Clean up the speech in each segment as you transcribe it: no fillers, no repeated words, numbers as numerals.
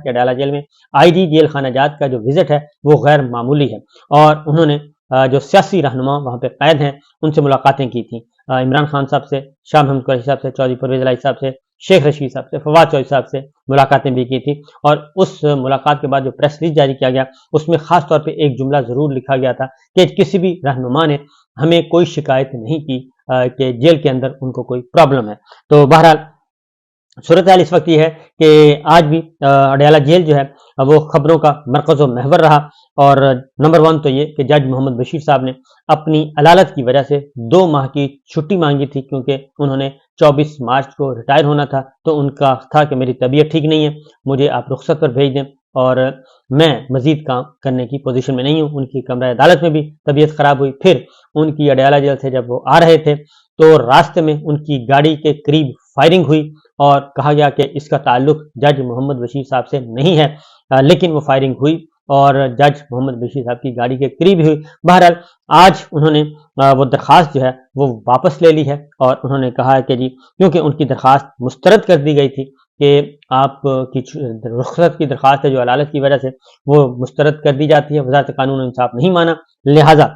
کہ اڈیالہ جیل میں آئی جی جیل خانہ جات کا جو وزٹ ہے وہ غیر معمولی ہے، اور انہوں نے جو سیاسی رہنما وہاں پہ قید ہیں ان سے ملاقاتیں کی تھیں، عمران خان صاحب سے، شاہ محمود قریشی صاحب سے، چودھری پرویز الہی صاحب سے، شیخ رشید صاحب سے، فواد چودھری صاحب سے ملاقاتیں بھی کی تھی، اور اس ملاقات کے بعد جو پریس ریلیز جاری کیا گیا اس میں خاص طور پہ ایک جملہ ضرور لکھا گیا تھا کہ کسی بھی رہنما نے ہمیں کوئی شکایت نہیں کی کہ جیل کے اندر ان کو کوئی پرابلم ہے۔ تو بہرحال صورتحال اس وقت یہ ہے کہ آج بھی اڈیالہ جیل جو ہے وہ خبروں کا مرکز و محور رہا، اور نمبر 1 تو یہ کہ جج محمد بشیر صاحب نے اپنی علالت کی وجہ سے 2 ماہ کی چھٹی مانگی تھی، کیونکہ انہوں نے 24 مارچ کو ریٹائر ہونا تھا، تو ان کا تھا کہ میری طبیعت ٹھیک نہیں ہے، مجھے آپ رخصت پر بھیج دیں، اور میں مزید کام کرنے کی پوزیشن میں نہیں ہوں۔ ان کی کمرہ عدالت میں بھی طبیعت خراب ہوئی، پھر ان کی اڈیالہ جیل سے جب وہ آ رہے تھے تو راستے میں ان کی گاڑی کے قریب فائرنگ ہوئی، اور کہا گیا کہ اس کا تعلق جج محمد بشیر صاحب سے نہیں ہے، لیکن وہ فائرنگ ہوئی اور جج محمد بشیر صاحب کی گاڑی کے قریب ہوئی۔ بہرحال آج انہوں نے وہ درخواست جو ہے وہ واپس لے لی ہے، اور انہوں نے کہا ہے کہ جی کیونکہ ان کی درخواست مسترد کر دی گئی تھی کہ آپ کی رخصت کی درخواست ہے جو علالت کی وجہ سے وہ مسترد کر دی جاتی ہے، وزارت قانون و انصاف نہیں مانا، لہٰذا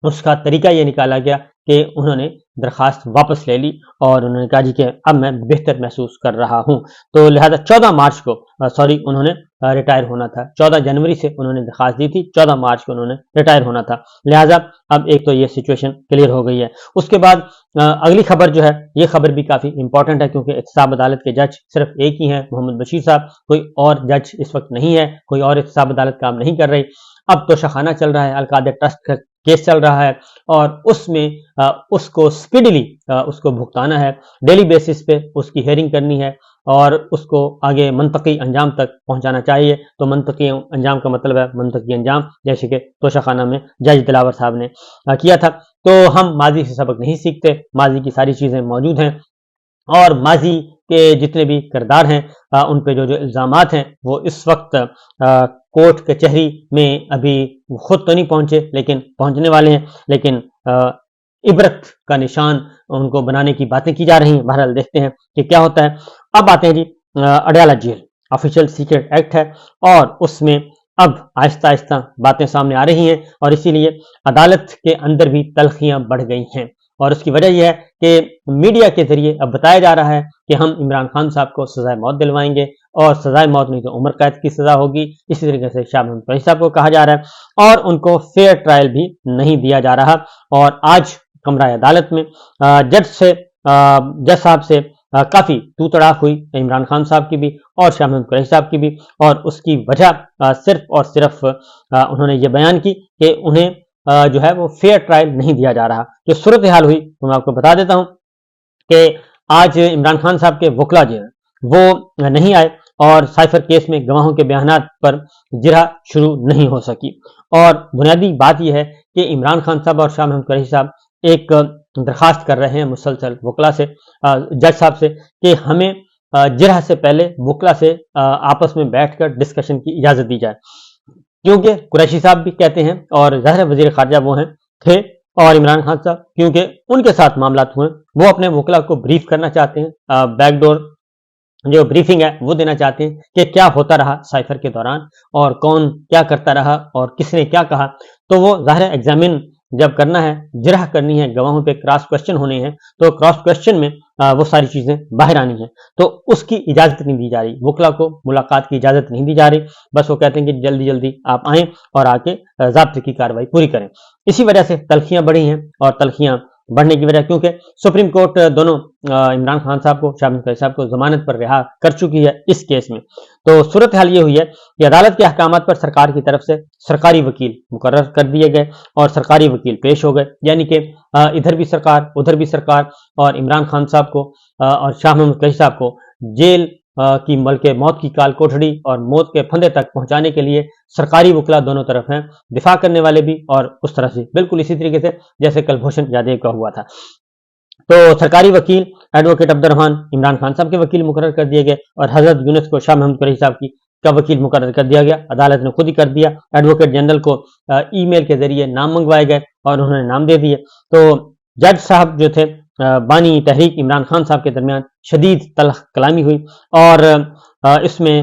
اس کا طریقہ یہ نکالا گیا کہ انہوں نے درخواست واپس لے لی، اور انہوں نے کہا جی کہ اب میں بہتر محسوس کر رہا ہوں، تو لہذا 14 مارچ کو انہوں نے ریٹائر ہونا تھا، 14 جنوری سے انہوں نے درخواست دی تھی، 14 مارچ کو انہوں نے ریٹائر ہونا تھا، لہذا اب ایک تو یہ سچویشن کلیئر ہو گئی ہے۔ اس کے بعد اگلی خبر جو ہے یہ خبر بھی کافی امپورٹنٹ ہے، کیونکہ احتساب عدالت کے جج صرف ایک ہی ہیں، محمد بشیر صاحب، کوئی اور جج اس وقت نہیں ہے، کوئی اور احتساب عدالت کام نہیں کر رہی۔ اب توشہ خانہ چل رہا ہے، القادر ٹرسٹ کا کیس چل رہا ہے، اور اس میں اس کو سپیڈلی اس کو بھگتانا ہے، ڈیلی بیسس پہ اس کی ہیئرنگ کرنی ہے، اور اس کو آگے منطقی انجام تک پہنچانا چاہیے۔ تو منطقی انجام کا مطلب ہے منطقی انجام، جیسے کہ توشہ خانہ میں جج دلاور صاحب نے کیا تھا۔ تو ہم ماضی سے سبق نہیں سیکھتے، ماضی کی ساری چیزیں موجود ہیں، اور ماضی کے جتنے بھی کردار ہیں ان پہ جو الزامات ہیں وہ اس وقت کورٹ کچہری میں ابھی خود تو نہیں پہنچے، لیکن پہنچنے والے ہیں، لیکن عبرت کا نشان ان کو بنانے کی باتیں کی جا رہی ہیں۔ بہرحال دیکھتے ہیں کہ کیا ہوتا ہے۔ اب آتے ہیں جی Adiala jail, official secret act ہے، اور اس میں اب آہستہ آہستہ باتیں سامنے آ رہی ہیں، اور اسی لیے عدالت کے اندر بھی تلخیاں بڑھ گئی ہیں، اور اس کی وجہ یہ ہے کہ میڈیا کے ذریعے اب بتایا جا رہا ہے کہ ہم عمران خان صاحب کو سزائے موت دلوائیں گے، اور سزائے موت نہیں تو عمر قید کی سزا ہوگی۔ اسی طریقے سے شاہ محمود قریشی صاحب کو کہا جا رہا ہے، اور ان کو فیئر ٹرائل بھی نہیں دیا جا رہا، اور آج کمرہ عدالت میں جج صاحب سے کافی تو تڑاک ہوئی، عمران خان صاحب کی بھی اور شاہ محمود قریشی صاحب کی بھی، اور اس کی وجہ صرف اور صرف انہوں نے یہ بیان کی کہ انہیں جو ہے وہ فیئر ٹرائل نہیں دیا جا رہا۔ جو صورتحال ہوئی تو میں آپ کو بتا دیتا ہوں کہ آج عمران خان صاحب کے وکلا جو ہیں وہ نہیں آئے، اور سائفر کیس میں گواہوں کے بیانات پر جرح شروع نہیں ہو سکی، اور بنیادی بات یہ ہے کہ عمران خان صاحب اور شاہ محمود قریشی صاحب ایک درخواست کر رہے ہیں مسلسل وکلا سے، جج صاحب سے، کہ ہمیں جرح سے پہلے وکلا سے آپس میں بیٹھ کر ڈسکشن کی اجازت دی جائے، کیونکہ قریشی صاحب بھی کہتے ہیں، اور ظاہر وزیر خارجہ وہ تھے، اور عمران خان صاحب کیونکہ ان کے ساتھ معاملات ہوئے، وہ اپنے وکلا کو بریف کرنا چاہتے ہیں، بیک ڈور جو بریفنگ ہے وہ دینا چاہتے ہیں کہ کیا ہوتا رہا سائفر کے دوران، اور کون کیا کرتا رہا، اور کس نے کیا کہا۔ تو وہ ظاہر ایگزامن جب کرنا ہے، جرح کرنی ہے، گواہوں پہ کراس کوشچن ہونے ہیں، تو کراس کوشچن میں وہ ساری چیزیں باہر آنی ہیں، تو اس کی اجازت نہیں دی جا رہی، وکلا کو ملاقات کی اجازت نہیں دی جا رہی، بس وہ کہتے ہیں کہ جلدی جلدی آپ آئیں اور آ کے ضابطے کی کارروائی پوری کریں۔ اسی وجہ سے تلخیاں بڑھی ہیں، اور تلخیاں بڑھنے کی وجہ کیونکہ سپریم کورٹ دونوں عمران خان صاحب کو، شاہ محمود قریشی صاحب کو ضمانت پر رہا کر چکی ہے اس کیس میں۔ تو صورتحال یہ ہوئی ہے کہ عدالت کے احکامات پر سرکار کی طرف سے سرکاری وکیل مقرر کر دیے گئے، اور سرکاری وکیل پیش ہو گئے، یعنی کہ ادھر بھی سرکار ادھر بھی سرکار، اور عمران خان صاحب کو اور شاہ محمود قریشی صاحب کو جیل کی بلکہ موت کی کال کوٹڑی اور موت کے پھندے تک پہنچانے کے لیے سرکاری وکلا دونوں طرف ہیں، دفاع کرنے والے بھی اور اس طرح سے، بالکل اسی طریقے سے جیسے کلبھوشن یادیو کا ہوا تھا۔ تو سرکاری وکیل ایڈوکیٹ عبد الرحمان عمران خان صاحب کے وکیل مقرر کر دیے گئے، اور حضرت یونس کو شاہ محمود قریشی صاحب کا وکیل مقرر کر دیا گیا، عدالت نے خود ہی کر دیا۔ ایڈوکیٹ جنرل کو ای میل کے ذریعے نام منگوائے گئے، اور انہوں نے نام دے دیے۔ تو جج صاحب جو تھے بانی تحریک عمران خان صاحب کے درمیان شدید تلخ کلامی ہوئی، اور اس میں